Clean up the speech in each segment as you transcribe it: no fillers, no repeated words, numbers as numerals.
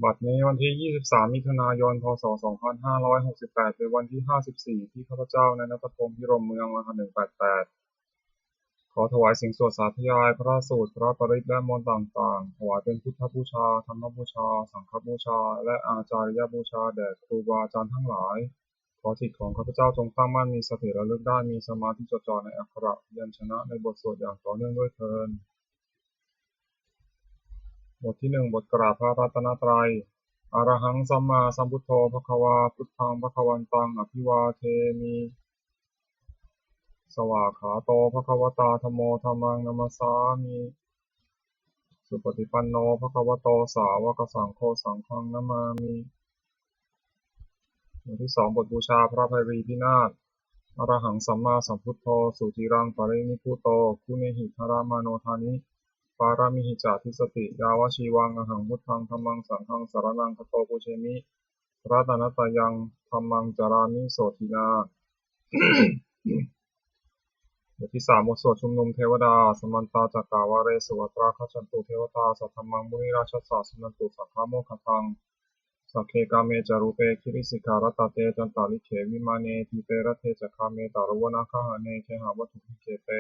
บัดนี้วันที่ 23 มิถุนายน พ.ศ. 2568 เป็นวันที่ 54 ที่ข้าพเจ้านายณัฐพงษ์ พิรมเมือง รหัส 188 ขอถวายสิ่งสวดสาธยายพระสูตรพระปริตรและมนต์ต่างๆถวายเป็นพุทธบูชาธรรมบูชาสังฆบูชาและอาจาริยบูชาแด่ครูบาอาจารย์ทั้งหลายขอจิตของข้าพเจ้าจงตั้งมั่นมีสติระลึกได้มีสมาธิจดจ่อในอักขระพยัญชนะในบทสวดอย่างต่อเนื่องด้วยเทอญบทที่ 1 บทกราบพระรัตนตรัยอะระหังสัมมาสัมพุทโธภควาพุทธังภควันตังอภิวาเทมิสวากขาโตภควตาธัมโมธัมมังนัมสสามิสุปฏิปันโนภควโตสาวกสังโฆสังฆังนามามิบทที่ 2 บทบูชาพระภัยรีพินาศอะระหังสัมมาสัมพุทโธสุจิรังปรินิพพุโตคุเนหิธารามโนทานิปารามิหิจาทิสติยาวชีวังอหังพุทธังธัมมังสังฆังสรณังคโตปุเชมิรัตนตยังธัมมังจารามิโสทินา บทที่ 3 บทสวดชุมนุมเทวดาสมันตาจักกาวาเรสุวัตราคัจฉันตุเทวตาสัทธัมมังมุนิราชสสะสุนันตุสัทธโมคคังสักเคกาเมจารุเปคิริสิการตเตจันตาลิเขวิมาเนทีเปรเทจักคาเมตารุวนาคหะเนเคหาวัตถุพิเกเต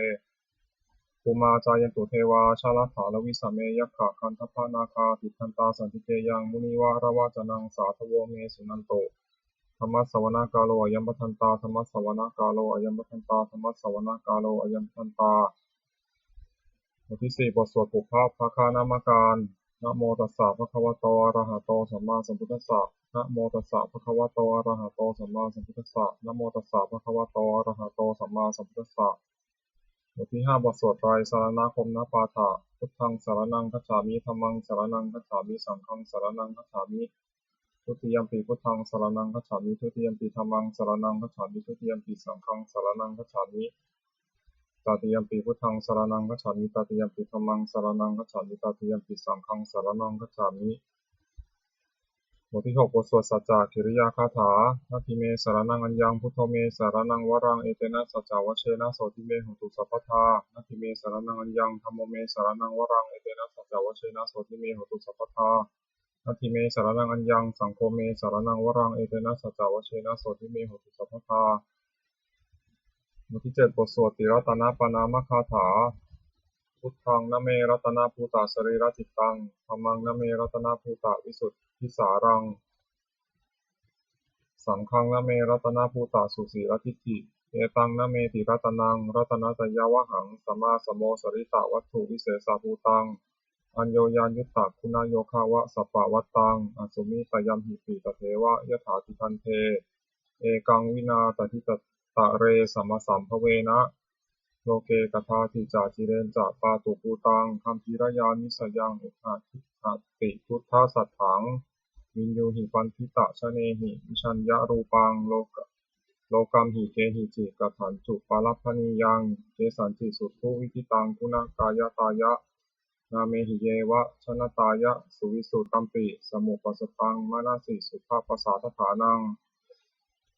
ภูมาจายันตุเทวาชาลถาลวิสเมยัคขะคันทพานาคาติทันตาสันติเกยังมุนิวาระวาจนังสาทโวเมสุนันโตธรรมสวนากาโลอยัมปทันตาธรรมสวนากาโลอยัมปทันตาธรรมสวนากาโลอยัมปทันตาบทที่ 4 บทสวดปุพพะภคานามการนะโมตัสสะภะคะวะโตอะระหะโตสัมมาสัมพุทธัสสะนะโมตัสสะภะคะวะโตอะระหะโตสัมมาสัมพุทธัสสะนะโมตัสสะภะคะวะโตอะระหะโตสัมมาสัมพุทธัสสะบทที่ 5 บทสวดไตรสรณคมนปาฐะพุทธังสรณังคัจฉามิธัมมังสรณังคัจฉามิสังฆังสรณังคัจฉามิทุติยัมปิพุทธังสรณังคัจฉามิทุติยัมปิธัมมังสรณังคัจฉามิทุติยัมปิสังฆังสรณังคัจฉามิตติยัมปิพุทธังสรณังคัจฉามิตติยัมปิธัมมังสรณังคัจฉามิตติยัมปิสังฆังสรณังคัจฉามิบทที่ 6 บทสวดสัจจะกิริยาคาถานาทิเมสรณังอัญญังพุทโธเมสรณังวรังเอเตนะสัจจวชเชนะโสติเมหุตุสัพพทานาทิเมสรณังอัญญังธัมโมเมสรณังวรังเอเตนะสัจจวชเชนะโสติเมหุตุสัพพทานาทิเมสรณังอัญญังสังโฆเมสรณังวรังเอเตนะสัจจวชเชนะโสติเมหุตุสัพพทาบทที่ 7 บทสวดติรัตนะปนามคาถาพุทธังนะเมรัตนาภูตาสรีระจิตตังธัมมังนะเมรัตนาภูตาวิสุทธิสารังสังฆังนะเมรัตนาภูตาสุสีรทิฏฐิเอตังนะเมติรัตนังรัตนตยาวหังสัมมาสมโมสริตาวัตถุวิเศษภูตังอัญโยยานยุตตะคุณโยคาวะสัปปะวัตตังอสุมิตยัมหิปิตเทวะยถาทิทันเทเอกังวินาตทิตตะเรสัมมสัมภเวนะโลเกกทาทิจาจิเรนจะปาตุปูตังคัมภีรยานิสยังอุทาทิติพุทธสัทถังวินยูหิปันธิตะชะเนหิวิชัญญะรูปังโลกัมหิเกหิจิกขันจุปาลัพพนิยังเกสันจิสุทุวิทิตังคุณกายตายะนาเมหิเยวะชนตายะสุวิสุตัมปิสมุปสตังมนาสิสุภาปสาทฐานัง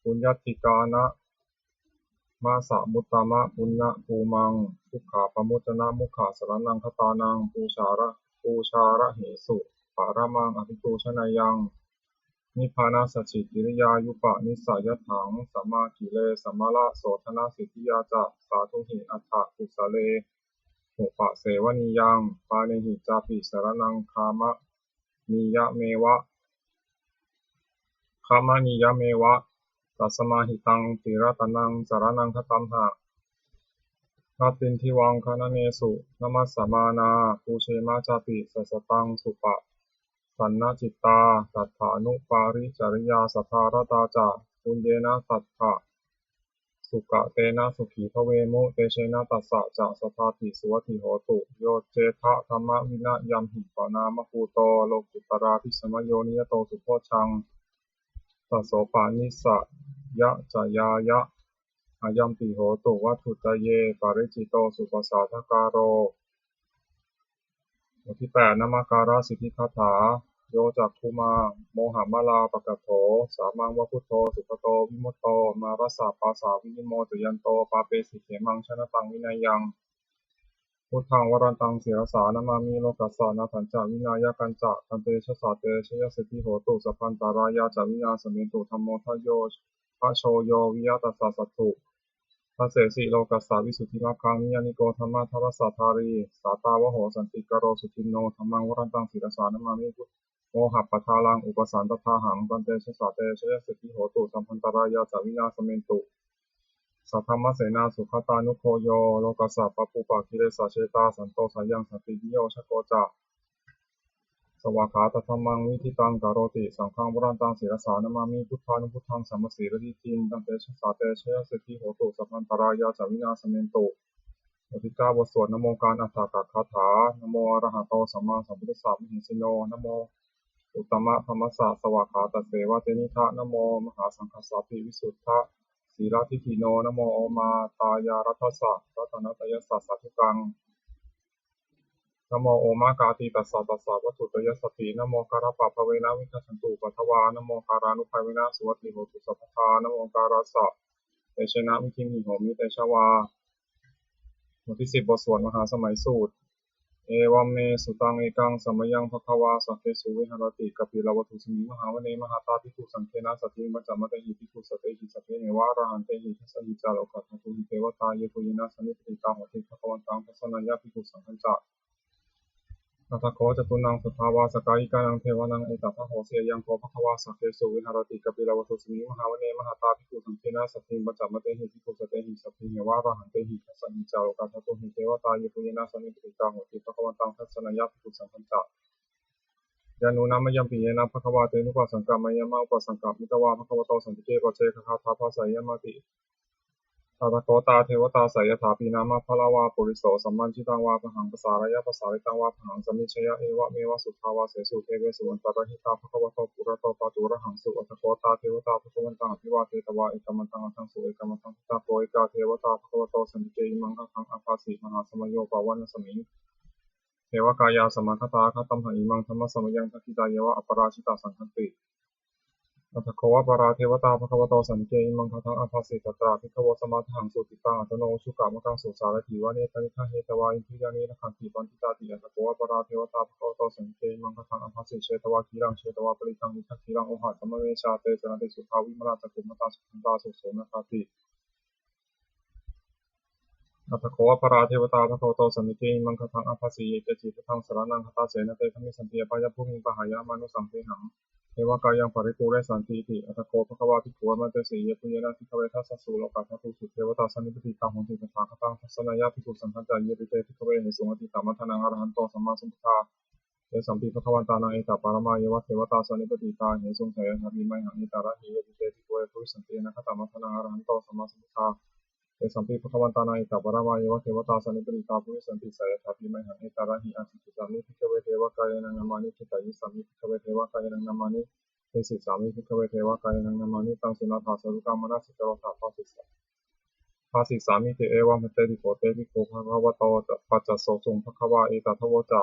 ปุญญติกานะมาสะมุตตมะปุญญภูมังทุกขาปมุจจนะมุขสรนังคตานังปูชาระเหสุปาระมังอภิปูชนายังนิพพานาสัจฉิกิริยายุปะนิสัยถังสัมมากิเลสัมมาละโสธนาสิทธิยาจะสาธุหิอัฏฐกุสเลหุปะเสวนิยังปาเนหิจาปิสรนังคามะนิยะเมวะคามานิยะเมวะตัสมาหิตังติรัตนังสารนังคตัมหะนาตินทิวังคณเนสุนามัสสมานาปูเชมาจาปิสัสตังสุปะสันนจิตตาตัฏฐานุปาริจริยาสัทธารตาจาปุญเยนะสัทธะสุกะเตนะสุขีภเวมุเตเชนะตัสสะจะสัทธาติสุวัติโหตุโยเจทะธรรมวินะยัมหิปนามภูโตโลกุตราภิสมโยนิยโตสุโพชังสัสโสปานิสะยะจายายะอายัมปิโหตุวัตถุตเยปาริจิโตสุปสาทกาโรบทที่ 8 นามการสิทธิคาถาโยจักขุมาโมหะมะลาปะกะโถสามังวะพุทโธสุขโตวิมุตโตมารัสสะปาสาวินิโมจยันโตปาเปสิเขมังชนะตังวินัยยัง พุทธังวรันตังศิรสานามามิโลกัสสะนาถันจะวินายกันจะทันเตชะสาเตชยสิทธิโหตุสัพพันตารายาจาวินาสเมตุธัมโมทโยพระโชโยวิยตัสสะสัตถุพระเสสิโลกัสสะวิสุทธิมัคคังนิยานิโกธรรมะทัพพสสะทารีสาตาวโหสันติกโรสุทินโนธัมมังวรันตังศิรสานามามิโมหัปปทาลังอุปสันตถาหังตันเตชะสาเตชยสิทธิโหตุสัพพันตารายาจาวินาสเมตุสัทธรรมเสนาสุขตานุโคโยโลกัสสะปะปุปะคิเลสะเชตาสันโตสายังสันติวิโยชโกจะสวากขาตธัมมังวิทิตังกโรติสังฆังวรันตังศิรสานามามิพุทธานุพุทธังสัมมสีรติจินตันเตชะสาเตชยสิทธิโหตุสัพพันตารายาจาวินาสเมตุบทที่9บทสวดนะโมการอัฏฐกคาถานะโมอะระหะโตสัมมาสัมพุทธัสสะมหิสิโนนะโมอุตตมะธรรมสสะสวากขาตเสวะเตนิทะนะโมมหาสังฆสสะปิวิสุทธะศีลทิฏฐิโนนะโมโอมาตายารัตถสสะรัตนตยัสสะสัทธุกังนะโมโอมากาติตัสสะตัสสะวัตถุตยัสสตินะโมการะปะภะเวนะวิคัสสันตุปัทวานะโมการานุภาเวนะสุวัตติโหตุสัพพทานะโมการัสสะเตชะนะวิคิมิโหมิเตชะวาบทที่10บทสวดมหาสมัยสูตรเอวัมเมสุตังเอกังสัมมยังภควาสัพเพสุวิหารติกัปปิลวัตถุสมิงมหาวเนมหาตาภิกขุสังฆนาสัตถิมัจจามะเตหิภิกขุสัตเตหิสัพเพเนวะอรหันเตหิทัสสะหิจาโลกัสสตุหิเทวตาเยปุยนะสันนิปติตาโหติภควันตังทัสสนัญญาภิกขุสังฆัจจะอัตถโคจตุนังสุทธาวาสกายิกานังเทวานังเอตัพพะโหเสยังโคภควาสัพเพสุวิหารติกัปปิลวัตถุสมิงมหาวเนมหาตาภิกขุสังฆนาสัตถิมัจจามะเตหิภิกขุสัตเตหิสัพเพเนวะอรหันเตหิทัสสะหิจาโลกัสสตุหิเทวตาเยปุยนะสันนิปติตาโหติภควันตังทัสสนัญญาภิกขุสังฆัจจะยานุนามะยัมปิเยนะภควาเตนุปัสสังกามะยะมะอุปสังกัมิตวาภควโตสันติเกปัจเจกคาถาภาษายมติตถาคตาเทวตาสายถาปีนามะพะลาวาปุริโสสัมมันจิตังวาพหังภาษารยะภาษาริตังวาพหังสมิชยะเอวะเมวะสุทธาวาเสสุเทเวสุวันตระหิตาภควโตปุระโตปาตุระหังสุอัตถโคตาเทวตาภควันตังอภิวาเทตวาเอกมันตังอัตถังสุเอกมันตังตาโพเอกาเทวตาภควโตสันติเกอิมังคังอภาสิมหาสมโยปวันสมิงเทวกายาสมัคตาคตัมหังอิมังธรรมสมยังทักขิตาเยวะอปราชิตาสังคันติอัตถโควปราเทวตาภควโตสันเกอิมังทังอภาสิตตราภิกขวสมาทังสุติตังอัตโนสุกามกังสุสารถีวะเนตนิฆะเฮตวาอินทิยานิขันติปันติตาติอัตถโควปราเทวตาภควโตสันเกอิมังทังอภาสิเชตวาคีรังเชตวาปริทังนิทักคีรังโอหัสมเวชาเตจนะเตสุทาวิมลาตกุมตาสุขันตาสุโสนคาติอัตถโควปราเทวตาภควโตสันนิเกอิมังทังอภาสิเยเกจิตทังสรนังคตาเสนเตธมิสันติปายะภูมิปหายะมนุสังเทหังเทวกายังปริปูเรสันติติอัตถโคภควาภิกขุมันเตสีเยปุเยนะภิกขเวทัสสะสุโลกัสสตุสุเทวตาสันนิปติตังโหติปัฏฐาคตังทัสสนัยยะภิกขุสังฆัจจายะปิเตภิกขเวเหสุงอติตามัทนังอรหันโตสัมมาสัมพุทธาเตสัมปิภควันตานังเอตปารมาเยวะเทวตาสันนิปติตาเหสุงเถยะหิไมหังอิตาระหิยะปิเตภิกขเวปุริสันตินะคตมัทนังอรหันโตสัมมาสัมพุทธาเตสัมปิภควันตานังเอตปารมาเยวะเทวตาสันนิปติตาปุริสันติสายะหิไมหังอิตาระหิอาทิติสามิภิกขเวเทวกายนังนามานิทิตายิสามิภิกขเวเทวกายนังนามานิเทสิสามิภิกขเวเทวกายนังนามานิตังสุนาถาสรุกามนัสสิกโรธาภาสิสาภาสิสามิเตเอวัมเตติโกเตภิกขุภควโตปัจจโสสุงภควาเอตทโวจะ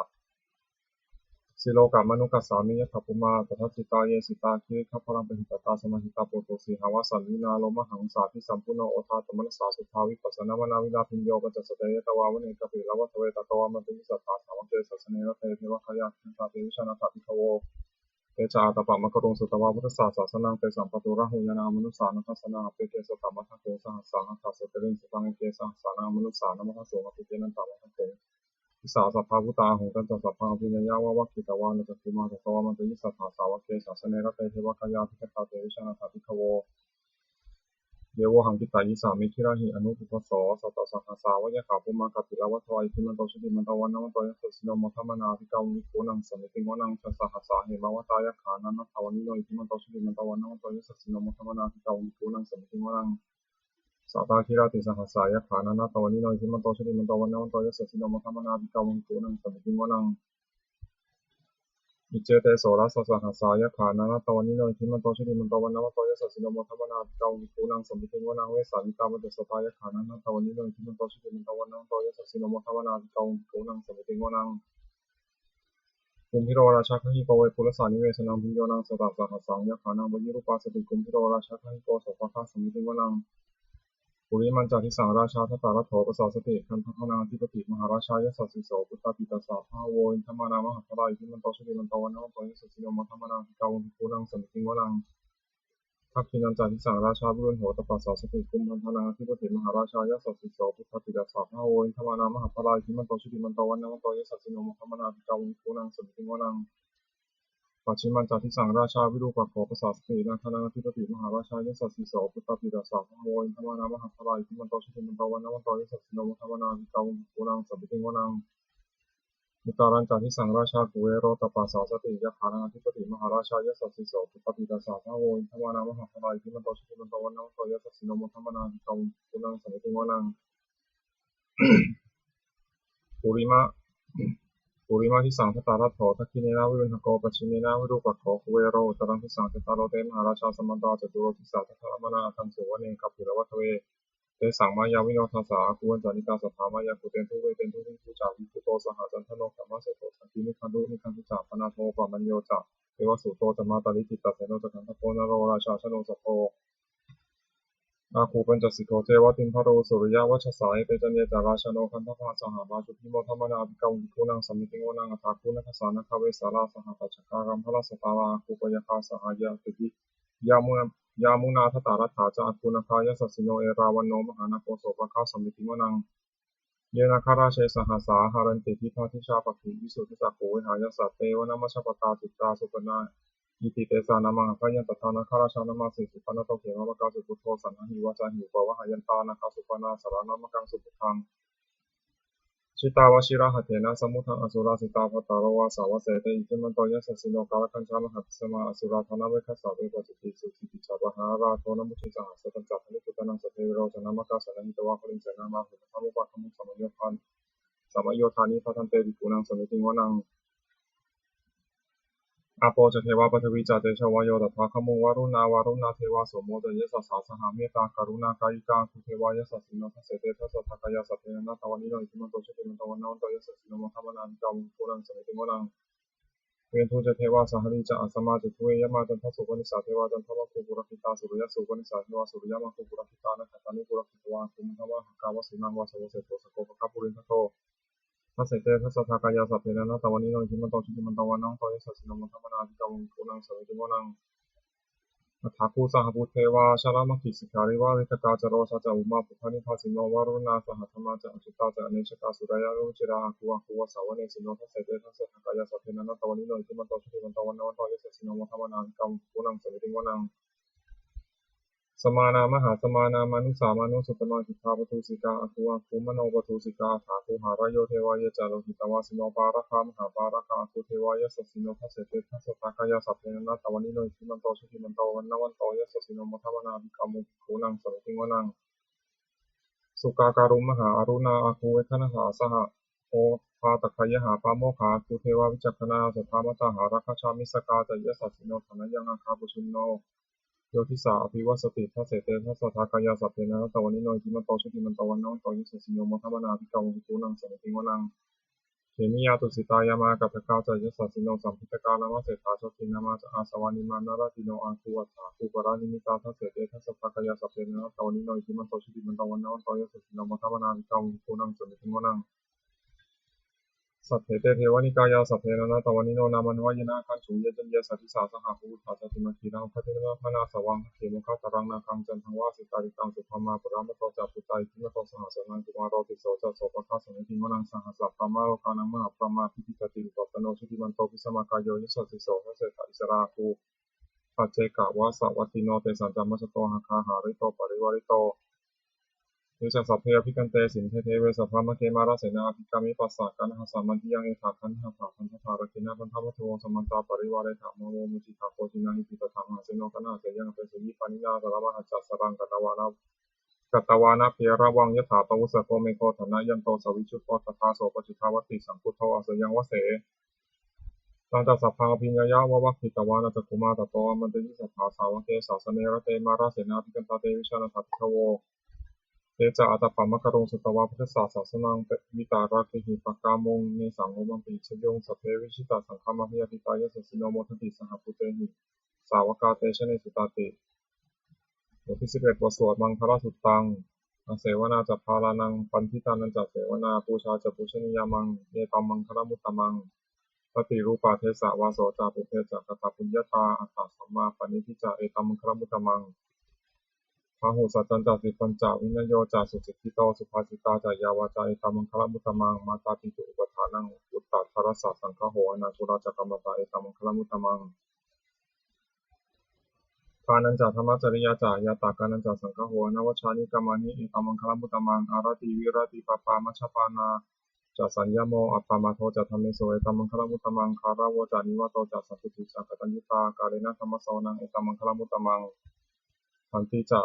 สิโลกามนุกัสสามิยะถปุมาตถาจิตาเยสิตาคิขัพพลังปหิตตาสมาหิตาโปโตสีหาวสันวินาโลมหังสาธิสัมปุโนโอทาตมนัสสาสุภาวิปัสสนามนาวิลาพิญโยปัจจสเตยตวาวเนกปิลวัตเวตตวามันติสัทธาสาวเกสัสเนรเตเทวคายาทันตาเทวิชานาถาภิกขโวเตจาตปะมะกรุงสุตวาพุทธศาสสนังเตสัมปตุระหุยานามนุสานังคัสสนาเปเกสตามะทังโกสหัสสาหัสสะเสเตรินสุตังเกสหัสสานามนุสานามะทังโสอภิเกนันตามะทังโกวิสาสัพพาพุตาหงกันจัสสัพพาวิญญาณวัคคิตวานัจติมาตตวามันติสัทธาสาวเกสัสเนรเตเทวคายาภิกขตาเตวิชานาถาภิกขโวเยวหังกิตายิสามิทิราหิอนุปุพโสสัตตสังฆสาวะยะขาภูมากัปปิลวัตวายทิมันโตชุติมันตวันนวันโตยัสสิโนมทัมนาภิกขวิโกนังสมิติงวนังชัสสะหัสสะเหมาวตายะขานันทวานิโนทิมันโตชุติมันตวันนวันโตยัสสิโนมทัมนาภิกขวิโกนังสมิติงวนังสัตตาคิราติสังฆสายะขานันทวานิโนทิมันโตชุติมันตวันนวันโตยัสสิโนมทัมนาภิกขวิโกนังสมิติงวนังอิเจเตโสรัสสะหัสสายะขานันตวานิโนทิมันโตชุติมันตวันนวันโตยัสสิโนมทัมนาภิกขวิโกนังสมิติงวนังเวสาลิกามัจจสตายะขานันตวานิโนทิมันโตชุติมันตวันนวันโตยัสสิโนมทัมนาภิกขวิโกนังสมิติงวนังกุมพิโรราชาคหิโกเวปุรสานิเวสนังพิญโยนังสตัสสะหัสสังยะขานังวยิรุปาสติกุมพิโรราชาคหิโกโสภะคะสมิติงวนัง ปุริมันจาทิสังราชาทัตตารัตโถปสาสติคันทพนาธิปติมหาราชายสัสสิโสปุตตปิตาสาภาโวอินทมานามหาพลายที่มันโตชุติมันโตวันนวันโตยสัสสิโนมัทมนาภิกาวุนภูรังสมิติงวนังทักขินันจาทิสังราชาบุรุษโหตปัสสาสติกุมพันธนาธิปติมหาราชายสัสสิโสปุตตปิตาสาภาโวอินทมานามหาพลายที่มันโตชุติมันโตวันนวันโตยสัสสิโนมัทมนาภิกาวุนภูรังสมิติงวนังปัจฉิมันจาทิสังราชาวิรูปักโขปสาสตินาคนาธิปติมหาราชายสัสสิโสปุตตปิตาสาภาโวอินทมานามหาพลายที่มันโตชุติมันโตวันนวันโตยสัสสิโนมัทมนาภิกาวุนภูรังสมิติงวนังมุตารัญจาทิสังราชากุเวโรตปัสสาสติยะฐานาธิปติมหาราชายสัสสิโสปุตตปิตาสาภาโวอินทมานามหาพลายที่มันโตชุติมันโตวันนวันโตยสัสสิโนมัทมนาภิกาวุนภูรังสมิติงวนังปุริมะปุริมาทิสังคตารัตโถทักขิเนนะวิรุณหโกปัจฉิเมนะวิรูปักโขคุเวโรตรังทิสังคตาโรเตมหาราชาสมันตาจตุโรทิสาทัตถามนาคันสุวเนกัปปิรวัตเวเตสังมายาวิโนทัสสะกุวันจานิกาสัทธามายากุเตนทุเวเตนทุทิงกุจาวิคุโตสหจันทโนสัมมาเสโตสันตินิคันดุนิคันตุจาปนาโทปะมัญโยจะเทวสุโตจมาตาลิจิตตเสโนจกันทโพนโรราชาชโนสโพอาคูปัญจสิกโขเจวะติมพะโรสุริยะวัชสายเตจันเยจาราชโนคันทภาสหมาจุพิโมธรรมนาภิกขุวิคุนังสมิติงวนังอัฏฐาคุนัคสานะคาเวสาราสหปัจจคารัมพระสตาราคูปยคาสหายะติติยามุนาทตารัฐาจาคุนคายสัสสิโนเอราวันโนมหานาโกโสปะคาสมิติงวนังเยนาคาราเชสหสาหารันติทิพาทิชาปกิวิสุทธิจักขุวิหายสัตเตวนามัชปตาจิตราสุปนาอิติเตสานามังพยัญตถานาคาราชานามาสิสุปนโตเขมะมะกาสุพุทโธสันหหิวาจาหิวปะวะหายันตานาคาสุปนาสารนามังสุพุทธังชิตาวชิระหะเถนะสมุทังอสุราสิตาภัตตารวาสาวเสเตอิติมันโตยัสสิโนกาลคัญชามหัสสมาอสุราธนาเวคัสสะเวปจิติสุขิติชาบหาราโทนมุทิสหัสตัญจัตถนิพุตนังสเทวโรจนะมะกาสนะหิตวะคลิงเสนามาหุตธรรมุปะขมุสมัยโยทันสมัยโยธานิพัทันเตวิกุนังสมิติงวนังอาโปจเทวาปทวีจาเตชวายโยตถาคมุงวารุณาวารุณาเทวาโสโมจเยสสาสหาเมตตากรุณากายิกาคุเทวายสัสสิโนทัสเสเตทัสสะทากายาสัพเพนะตวันนิโนอิติมันโตชติมันโตวันนวันโตยสัสสิโนมัทธมนานิกามุปุรังสมิติงวนังเวนทุจเทวาสหริจะอัสมาจทุเวยมาจันทสุปนิสาเทวาจันทวะคุปุรคิตาสุริยสุปนิสาเทวาสุริยมาคุปุรคิตานะขัตตานิปุรคิตวาคุมทวะหกาวสุนังวาสวเสโตสโกปะคาปุรินทโตทัสเสเตทัสสะทากายาสัพเพนะตวันนิโนอิติมันโตชติมันโตวันนวันโตยสัสสิโนมัทธมนานิกามุปุรังสมิติงวนังอัฏฐาคูสหบุตเทวาชารามกิสิกาลิวาเวทกาจโรชาจาอุมาปุพานิพาสิโนวารุณาสหัธรรมาจอจุตาจอเนชกาสุรายารุจิราคูวาคูวาสาวเนสิโนทัสเสเตทัสสะทากายาสัพเพนะตวันนิโนอิติมันโตชติมันโตวันนวันโตยสัสสิโนมัทธมนานิกามุปุรังสมิติงวนังสมานามหาสมานามานุสามานุสุตมาหิทาปทุสิกาอคูอาคูมโนปทุสิกาถาคูหารโยเทวายจาโลหิตวาสิโนปาราคามหาปาราคาอคูเทวายสัสสิโนทัสเสเตทัสสะทากายาสัพเพนะตวันนิโนอิติมันโตชติมันโตวันนวันโตยสัสสิโนมัทธมนานิกามุปุรังสมิติงวนังสุกาการุมมหาอรุณาอาคูเวทนาหาสหโอภาตคายหาปาโมขาคูเทวาวิจักขณาสัทธามตาหาราคชามิสกาจยสัสสิโนธนยังอาคาปุชุนโนโยทิสาอภิวัสติทัสเสเตทัสสะทากายาสัพเพนะตวันนิโนอิติมันโตชติมันโตวันนวันโตยสัสสิโนมัทธมนานิกามุปุรังสมิติงวนังเขมิยาตุสิตายามากัปปะกาจยสัสสิโนสัมพิตกาลามะเสถาชตินามาจอาสวานิมานาราติโนอาคูวัฏฐาคูปรานิมิตาทัสเสเตทัสสะทากายาสัพเพนะตวันนิโนอิติมันโตชติมันโตวันนวันโตยสัสสิโนมัทธมนานิกามุปุรังสมิติงวนังสัพเพเตเทวนิกายาสัพเพนะตวันนิโนนามันวายนะคันฉุเยจันเยสัทธิสาสหภูตาจติมาคีรังพัทินาพนาสวังเขมุขตรังนาคังจันทังวาสิตาริตังสุภมาปรามโตจัปุตายทิมโตสหสนังกุมารโรติโสจัสโสปะคาสมิติมนังสหัสสัพพมาโลกานังมหาปรมาพิติกติปัตโนชุติมันโตพิสมากายโยนิสัสสิโสทัสเสตอิสราภูปัจเจกวาสวัตติโนเตสัจจมัสโตหะคาหาริโตปริวาริโตนิจัสสัพเพอภิกันเตสินเทเทเวสัพพะมะเกมาราเสนาอภิกามิปัสสะกันหาสามันทิยังเอถาคันหาภาคันทภารกินาพันธมัทโวสมันตาปริวาเรถามโมมุจิตาโคจินังอิติตถาหาเสโนกันหาเสยังเปสิยิปานินาสารมหัจจสรังกัตตวานะเพระวังยถาปวุสโกเมโกธนะยันโตสวิชุตโตตถาโสปจิทาวติสังพุทโธอสยังวเสตังจัสสะพังอภิญญายะวะวัคคิตวานะจักขุมาตโตอมันตยิสัทธาสาวเกสาสเนระเตมาราเสนาภิกันตาเตวิชานะทัพพะโวเตจาอัตถปามะกะรงสุตวาพุทธศาสสนังเปวิตาราคิหิปกามงเนสังโอมังปิชยงสัพเพวิชิตาสังฆามะหิยติตายะสสิโนโมทติสหปุเตหิสาวกาเตชะเนสุตาติบทที่11บทสวดมังคลสุตตัง อาเสวนาจะพาลานังปันทิตานันจะเสวนาปูชาจะปูชนียามังเนตัมมังคลมุตตมังปฏิรูปาเทสะวาโสจาปุเพจะกตปุญญาตาอัตตาสัมมาปณิทิจะเอตัมมังคลมุตตมังพาหุสัจจันจะสิปัญจวินโยจะสุจิตติโตสุภาสิตาจะยาวาจาเอตัมมังคลมุตตมังมาตาปิตุอุปทานังอุตตถรสสะสังฆโหอนาคุราจะกรรมตาเอตัมมังคลมุตตมังทานันจะธรรมจริยาจะยาตากานันจะสังฆโหนวชานิกามานิเอตัมมังคลมุตตมังอารติวิรติปปามัชฌปานาจะสัญญโมอัปปามาโทจะธรรมเมโสเอตัมมังคลมุตตมังคาราวจานิวโตจะสัพพิติจะกตัญญิตากาเลนะธรรมสวนังเอตัมมังคลมุตตมังพันติจะ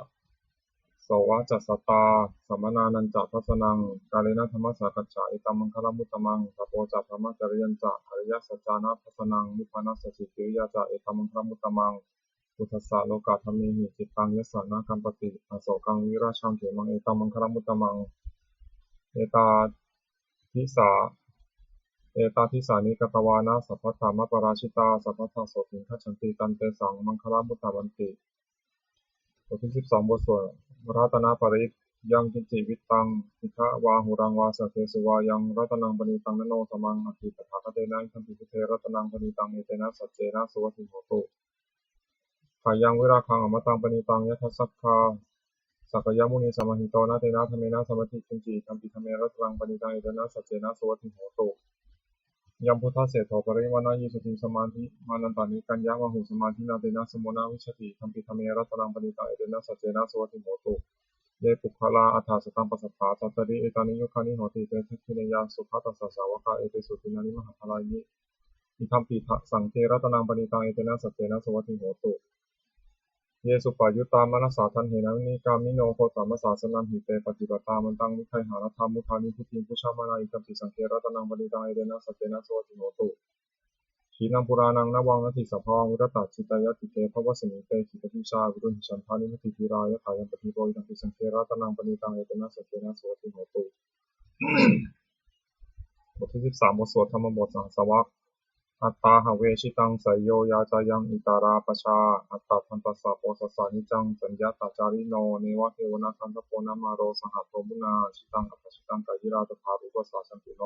โสวะจัสสตาสัมมนานันจะทัสสนังกาเลนะธรรมสักกัจฉาเอตัมมังคลมุตตมังตโปจะธรรมจริยันจะอริยสัจจานะทัสสนังนิพพานัสสิกิริยาจะเอตัมมังคลมุตตมังพุทธัสสะโลกาธรรมิหิจิตตังยัสสะนะกัมปติอโศกังวิราชังเถมังเอตัมมังคลมุตตมังเอตาทิสาเอตาทิสานิกตวานะสัพพะธรรมปราชิตาสัพพะทาโสติงคัจฉันติตันเตสังมังคลมุตตมันติบทที่12บทสวดรัตนปริตยังกิจจิวิตตังอิทะวาหุรังวาสเกสุวายังรัตนังปณิตังนโนสมังอภิปทาคเตนะคันติเทรัตนังปณิตังเอเตนะสัจเจนะสุวัติโหตุขายังวิราคังอมตังปณิตังยทัสสัคคาสักยมุนีสมาหิโตนะเตนะธรรมนะสมาธิจินจิธรรมปิธรรมรัตนังปณิตังเอเตนะสัจเจนะสุวัติโหตุยัมพุทธเสโทปริวานายิสุติสมาธิมานันตานิกัญญามหุสมาธินาเตนะสมุนาวิชติธรรมปิธรรมรัตนังปณิตังเอเตนะสัจเจนะสุวัติโหตุเยปุคลาอัฏฐสตังปัสสะตัตตริเอตานิโยคานิโหติเตทัคขิเนยาสุขตัสสะสาวกาเอเตสุตินานิมหาภลายิอิทัมปิทะสังเทรัตนังปณิตังเอเตนะสัจเจนะสุวัติโหตุเยสุปายุตตามนัสสาทันเหนะนิกามิโนโคตมัสสาสนันหิเตปฏิปตามันตังมิไคหารัธามุทานิพุทธิพุชามานาอิทัมปิสังเทรัตนังปณิตังเอเตนะสัจเจนะสุวัติโหตุขีนังปุรานังนวังนัตถิสัพพังวิรตตจิตายติเตภวสมิเตขิปติชาวิรุหิฉันทานิมติธีรายะถายัมปฏิโรอิทัมปิสังเทรัตนังปณิตังเอเตนะสัจเจนะสุวัติโหตุบทที่13บทสวดธรรมบทสังสวะอัตตาหเวชิตังไสโยยาจายังอิตาราปชาอัตตาทันตัสสะโพสัสสะนิจังสัญญาตาจาริโนเนวะเทวนาคันตโพนามาโรสหัตโตมุนาชิตังอัปปชิตังกายิราตถารุปสาสันติโน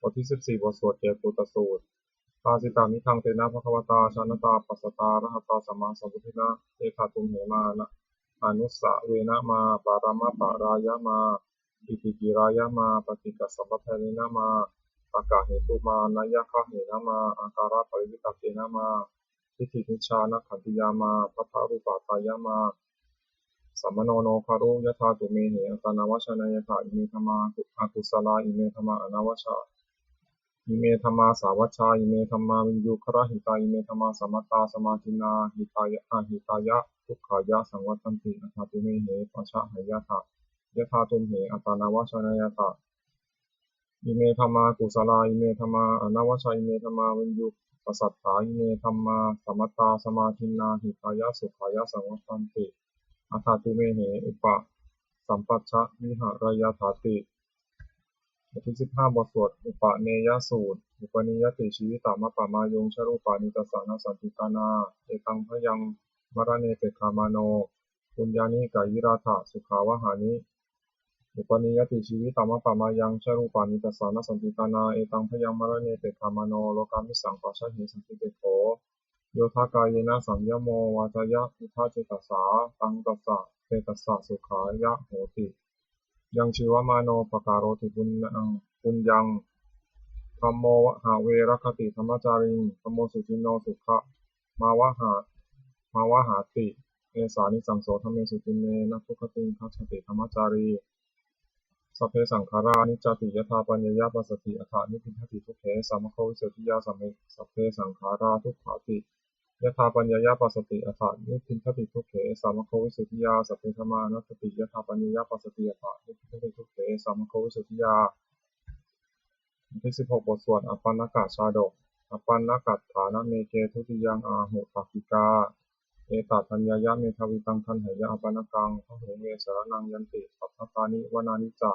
บทที่14บทสวดเกตุตสูตรปาสิตามิทังเตนะภควตาชานตาปัสสตารหัตตาสัมมาสัมพุทธินะเอธาตุมเหมานะอนุสสะเวนะมาปารามะปารายะมาอิติกิรายะมาปฏิกัสสัพพะเทนะมาอากาเหตุมานายะคะเหนะมาอาการะปริวิตาเกนะมาทิฏฐินิชานะขันติยามาพัทธารูปาตายะมาสัมมโนโนคารุยะธาตุเมเหอัตานาวชนายะถาอิเมธรรมาอกุศลาอิเมธรรมาอนาวชาอิเมธรรมาสาวัชชาอิเมธรรมาวินยูคระหิตาอิเมธรรมาสมัตตาสมาธินาหิตายะหิตายะทุกขายะสังวัตันติอัตถาตุเมเหปัชชะหายะถายะธาตุมเหอัตานาวชนายะถาอิเมธรรมากุศลาอิเมธรรมาอนาวชาอิเมธรรมาวินยูปัสสัทธาอิเมธรรมาสมัตตาสมาธินาหิตายะสุขายะสังวัตันติอัตถาตุเมเหอุปสัมปัชชะวิหารายะถาติบทที่15บทสวดอุปเนยสูตรอุปนิยติชีวิตามะปะมายงชรูปานิตัสสานาสันติตานาเอตังพยังมรณเนเปคามาโนปุญญานิกายิราถะสุขาวหานิอุปนิยติชีวิตามะปะมายังชรูปานิตัสสานาสันติตานาเอตังพยังมรณเนเปคามาโนโลกามิสังปัชชะหิสันติเตโขโยธากายนะสัมยโมวาจายะพุทธเจตสาตังตัสสะเตตัสสะสุขายะโหติยังชีวมาโนปการโรติปุญญังธัมโมหาเวรคติธรรมจาริงธัมโมสุจินโนสุขะมาวหาติเอสานิสังโสธรรมเมสุจินเนนะทุคติคัจฉติธรรมจารีสัพเพสังขารานิจจติยถาปัญญยปัสสติอัฏฐานิพิทติทุกเขสัมมโควิเศติยาสัพเพสังขาราทุกขาติยถาปัญญยปัสสติอัฏฐานิพิทติทุกเขสัมมโควิเศติยาสัพเพธรรมานัตติยถาปัญญยปัสสติอัฏฐานิพิทติทุกเขสัมมโควิเศติยาที่16บทสวดอปันนกชาดกอปันนกัฏฐานเมเกทุติยังอาหุตักขิกาเอตัทัญญายะเมทวิตังทันหยะอปันนกังพหุเมสรนังยันติสัพพตานิวนานิจา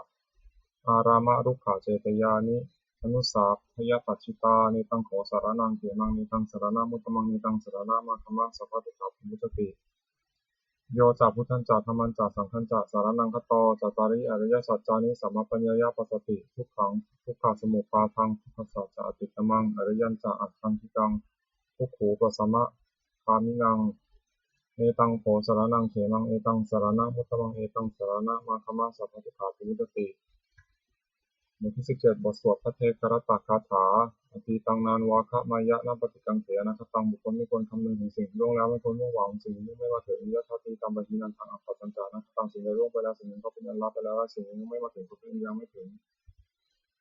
อารามะรุกขาเจตยานิอนุสาพยปัจฉิตาเนตังโขสารนังเกมังเนตังสารนามุตตมังเนตังสารนามาคัมมังสัพพะตุถาภูมุจติ โยจะพุทธันจะธรรมันจะสังฆันจะสารนังคตโตจัตตาริอริยสัจจานิสัมมาปัญญายปัสสติทุกขังทุกขสมุปาทังทุกขสัจจะอติตมังอริยัญจะอัตถังคิกังทุกขูปสัมมะคามินังเอตังโผสรนังเขมังเอตังสรณะมุตตมังเอตังสรณะมาคมังสัพพะทุกขาปิวิตติบทที่17บทสวดพระเทกรตคาถาอตีตังนานวาคะมายะนปฏิกังเถนะคตังบุคคลไม่ควรคำนึงถึงสิ่งล่วงแล้วไม่ควรมุ่งหวังสิ่งที่ไม่มาถึงยะทัตติตามปฏินันทางอัปปสัญจานะคตังสิ่งใดล่วงไปแล้วสิ่งนั้นก็เป็นอันลับไปแล้วสิ่งนี้ไม่มาถึงก็เป็นยังไม่ถึง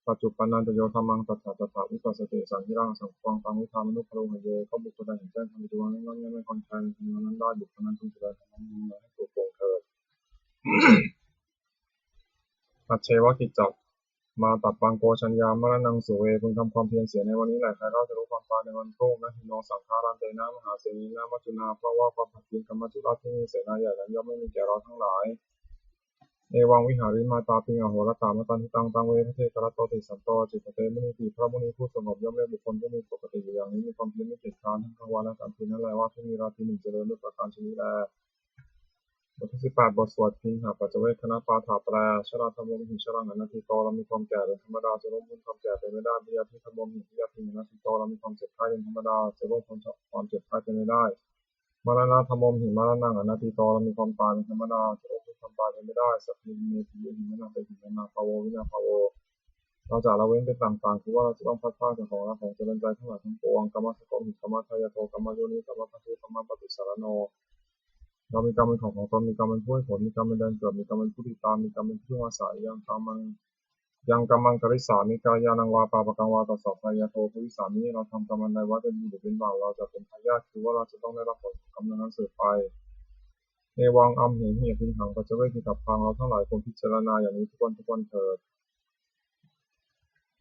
ปัจจุบันนันตโยธรรมังตถาตถาวิปัสสติสังฆิรังสังฆังตังวิธามนุภโลหะเยก็บุคคลใดเห็นแจ้งธรรมะนั้นนั้นไม่คอนแทนธรรมนั้นได้บุคคลนั้นพึงแสดงธรรมนั้นให้ถูกโปร่งเถิดปัจเชวกิจจมาตัดปังโกชัญญามรณังสุเวพึงทำความเพียรเสียในวันนี้แหละใครเราจะรู้ความตายในวันพรุ่งนะหิโนสังขารันเตนะมหาเสนีนะมัจจุนาเพราะว่าความผัดเพียรกรรมจุลที่มีเสนาใหญ่นั้นย่อมไม่มีแก่เราทั้งหลายเอวังวิหาริมาตาปิงอโหรตามตันทิตังตังเวทเทกรตโตติสันโตจิตเตมุนีติพระมุนีผู้สงบย่อมเรียกบุคคลผู้มีปกติอยู่อย่างนี้มีความเพียรไม่เกียจคร้านทั้งกลางวันและกลางคืนนั่นแหละว่าที่มีราตรีหนึ่งเจริญด้วยประการชนิดแลบทที่18บทสวดพิงหาปัจเจเวคคณะปาถาแปลชราธรรมมหิชรังอนัตติโตเรามีความแก่เป็นธรรมดาจะร่วมพ้นความแก่เป็นไม่ได้พิยาทิธรรมมหิพิยาทิอนัตติโตเรามีความเจ็บไข้เป็นธรรมดาจะร่วมพ้นความเจ็บไข้เป็นไม่ได้มรณะธรรมมหิมรณังอนัตติโตเรามีความตายเป็นธรรมดาจะร่วมพ้นความตายเป็นไม่ได้สัพพิเมติยิมนาเปหิมนาภาววินาภาวเราจะละเว้นเป็นต่างๆคือว่าเราจะต้องพัดพลาดจากของและของเจริญใจทั้งหลายทั้งปวงกรรมสกมหิกรรมทายโทกรรมโยนิกรรมพัทธุกรรมปฏิสารโนเรามีกรรมเป็นของตนมีกรรมเป็นผู้ให้ผลมีกรรมเป็นเดินเกิดมีกรรมเป็นผู้ติดตามมีกรรมเป็นผู้อาศัยยังกรรมังกริสามิกายานังวาปาปะกังวาตัสสะพายาโทภวิสามิเราทำกรรมอันใดไว้เป็นบุญหรือเป็นบาปเราจะเป็นทายาทคือว่าเราจะต้องได้รับผลของกรรมนั้นสืบไปเอวังอัมเหหิพินหังปัจเจเวกิตับพังเราทั้งหลายควรพิจารณาอย่างนี้ทุกวันเถิด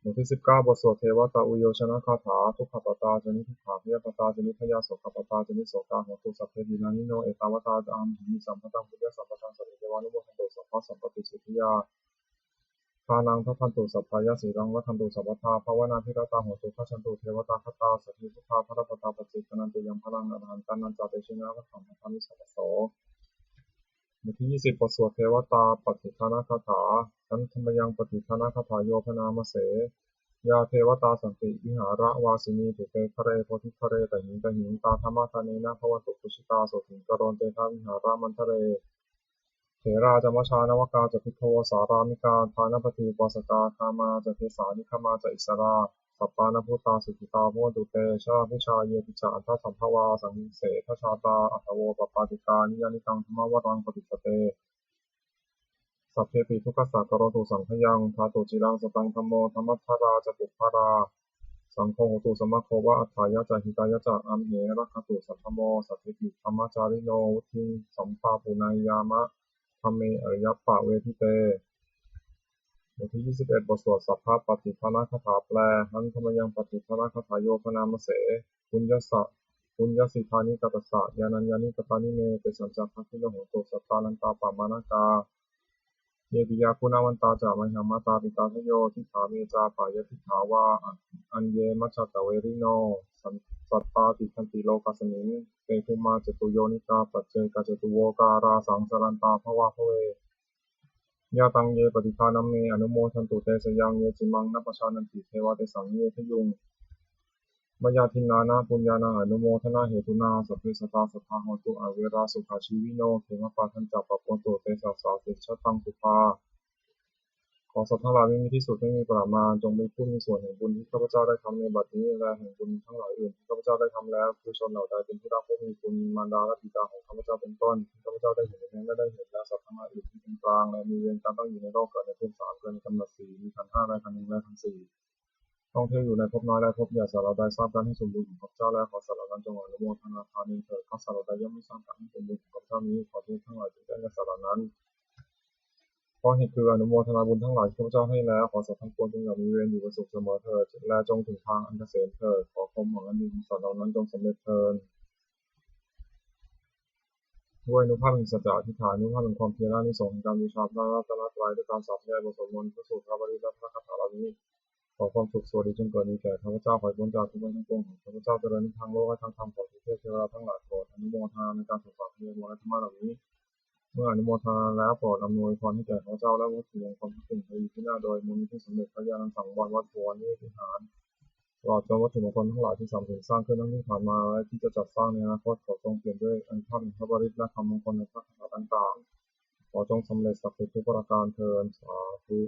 บทที่19บทสวดเทวตาอุโยชนะคาถาทุกขปตาจนิทุกขาพยาปตาจนิพยาโสขปตาจนิโสกาโหตุสัพเพดินานิโนเอตาวตาจามหิสัมปตังพุทธสัมปทังสัพเพเทวานุโมทันโตสัพพะสัมปติสุทธิยาทานังทัพพันตุสัพพายาสีรังวัฒนตุสัพพทาภาวนาพิรตาโหตุขัชันตุเทวตาคตาสัพพิทุกขาพระปตาปจิตนันตุยังพลังอรหันตันนันจาเตชินะวัฏฐังพันมิสัพพโสบทที่20บทสวดเทวตาปฏิฆานาคาถาทันธรรมยังปฏิฆานาคาถาโยพนามเสยาเทวตาสันติวิหาระวาสินีตุเตคะเรโพธิคะเรตหิงตหิงตาธรรมทานีนาภวตุปุชิตาโสถิงกรณเตทาวิหาระมันทะเรเถราจมชานวกาจะพิโทสารามิกาทานปฏิปัสสกาคามาจะเทสานิคมาจะอิสราสัปปานพุตาสุขิตาโมตุเตชาพิชาเยติจาอันทสัมภวาสังเสทชาตาอัตโวปปาติกานิยานิตังธรรมวรังปฏิปเตสัพเพปิทุกขสัตตโรตุสังขยังทาตุจิรังสตังธรรมโมธรรมัทธาราจะปุพพาราสังโฆโหตุสมะโควะอัฏฐายะจะหิตายะจะอัมเหรัคขตุสัทธโมสัพเพปิธรรมจาริโนวุทิสัมภาปุนายามะธรรมเมอริยปะเวทิเตบทที่21บทสวดสัพพะปฏิภาณคาถาแปลหันธรรมยังปฏิภาณคาถาโยพนามเสปุญญสะปุญญสิทานิกัตสะยานัญญานิกตานิเมเตสัญจพัทธิโลโหตุสัตตานันตาปามานากาเยปิยาคุณาวันตาจามหิมาตาปิตาทโยทิขาเมจาปายทิขาวาอันเยมัจจตเวริโนสัตตาติคันติโลกัสมิงเตคุมาจตุโยนิกาปัจเจกจตุโวการาสังสรันตาภวะภเวยาตังเยปฏิภาณัมเมอนุโมทันตุเตสยังเยจิมังนัปชานันติเทวะเตสังเยทยุงมยาทินนานาปุญญาณังอนุโมทนาเหตุนาสัพเพสัตตาสัทธาโหตุอเวราสุขาชีวิโนเขมปาทันจัปปะปนตุเตสสาสิชตังสุภาขอสัตว์ทั้งหลายไม่มีที่สุดไม่มีประมาณจงเป็นผู้มีส่วนแห่งบุญที่ข้าพเจ้าได้ทำในบัดนี้และแห่งบุญทั้งหลายอื่นที่ข้าพเจ้าได้ทำแล้วคือชนเหล่าใดเป็นที่รักผู้มีคุณมารดาและบิดาของข้าพเจ้าเป็นต้นที่ข้าพเจ้าได้เห็นและได้เห็นและสัตว์ทั้งหลายอื่นที่เป็นกลางและมีเวรกรรมต้องอยู่ในโลกเกิดในภพสามเกิดในกำเนิดสี่มีขันธ์ห้าและขันธ์หนึ่งและขันธ์สี่ต้องเที่ยวอยู่ในภพน้อยและภพใหญ่สัตว์เหล่าใดทราบการให้สมบูรณ์ของข้าพเจ้าและขอสัตว์เหล่านั้นจงอนุโมทนาทานีเถิดข้าสัตว์เหล่าใดย่อมไม่ทราบการให้สมบูรณ์ของข้าพเจ้านี้ขอเทพทั้งหลายจงแจ้งแก่สัตว์เหล่านั้นเพราะเหตุคืออนุโมทนาบุญทั้งหลายที่ข้าพเจ้าให้แล้วขอสัตว์ทั้งปวงจงอย่ามีเวรอยู่เป็นสุขเสมอเถิดและจงถึงทางอันเกษมเถิดขอความหวังอันดีของสัตว์เหล่านั้นจงสำเร็จเถิดด้วยอนุภาพแห่งสัจจะอธิษฐานอนุภาพแห่งความเพียรและอานิสงส์แห่งการบูชาพระรัตนตรัยด้วยการสาธยายบทสวดมนต์พระสูตรพระบริและพระคาถาเหล่านี้ขอความสุขสวัสดีจงเกิดมีแก่ข้าพเจ้าขอให้พ้นจากทุกข์ทั้งปวงของข้าพเจ้าเจริญในทางโลกและทางธรรมขอทุกเทพเทวดาทั้งหลายโปรดอนุโมทนาในการศึกษาพระธรรมและธรรมะเหล่านี้ เมื่ออนุโมทนาแล้วโปรดอำนวยพรให้แก่ข้าพเจ้าและวัตถุมงคลทุกสิ่งไปอยู่ที่หน้าโดยมูลนิธิสมเด็จพระญาณสังวรวัดบัวนิติหารตลอดจนวัตถุมงคลทั้งหลายที่สำเร็จสร้างขึ้นทั้งที่ผ่านมาและที่จะจัดสร้างในอนาคตขอทรงเปลี่ยนด้วยอันท่านพระบริตรและคำมงคลในพระคาถาต่างๆขอจงสำเร็จสักดิ์สิทธิ์ทุกประการเทอญสาธุ